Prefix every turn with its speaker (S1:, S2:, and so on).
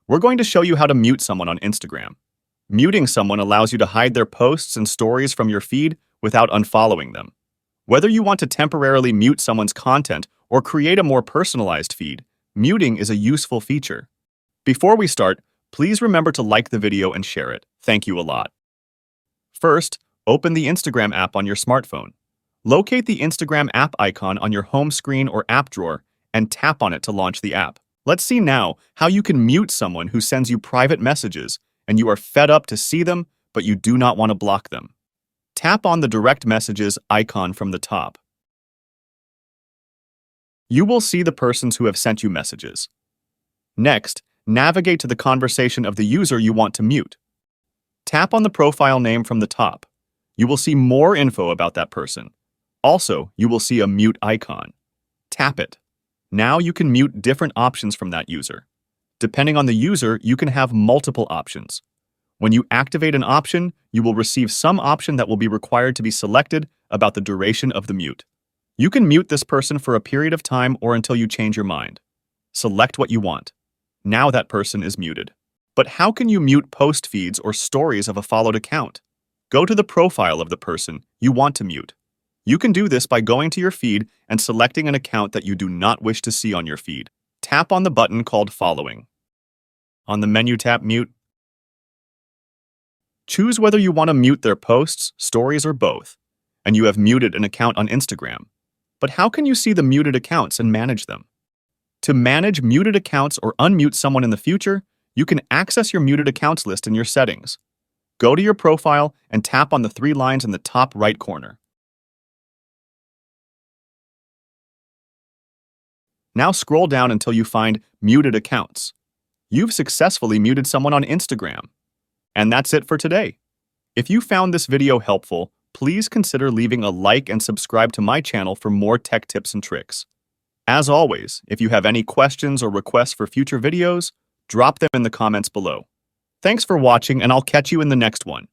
S1: We're going to show you how to mute someone on Instagram. Muting someone allows you to hide their posts and stories from your feed without unfollowing them. Whether you want to temporarily mute someone's content or create a more personalized feed, muting is a useful feature. Before we start, please remember to like the video and share it. Thank you a lot. First, open the Instagram app on your smartphone. Locate the Instagram app icon on your home screen or app drawer and tap on it to launch the app. Let's see now how you can mute someone who sends you private messages and you are fed up to see them, but you do not want to block them. Tap on the direct messages icon from the top. You will see the persons who have sent you messages. Next, navigate to the conversation of the user you want to mute. Tap on the profile name from the top. You will see more info about that person. Also, you will see a mute icon. Tap it. Now you can mute different options from that user. Depending on the user, you can have multiple options. When you activate an option, you will receive some option that will be required to be selected about the duration of the mute. You can mute this person for a period of time or until you change your mind. Select what you want. Now that person is muted. But how can you mute post feeds or stories of a followed account? Go to the profile of the person you want to mute. You can do this by going to your feed and selecting an account that you do not wish to see on your feed. Tap on the button called Following. On the menu, tap Mute. Choose whether you want to mute their posts, stories, or both, and you have muted an account on Instagram. But how can you see the muted accounts and manage them? To manage muted accounts or unmute someone in the future, you can access your muted accounts list in your settings. Go to your profile and tap on the 3 lines in the top right corner. Now scroll down until you find Muted Accounts. You've successfully muted someone on Instagram. And that's it for today. If you found this video helpful, please consider leaving a like and subscribe to my channel for more tech tips and tricks. As always, if you have any questions or requests for future videos, drop them in the comments below. Thanks for watching, and I'll catch you in the next one.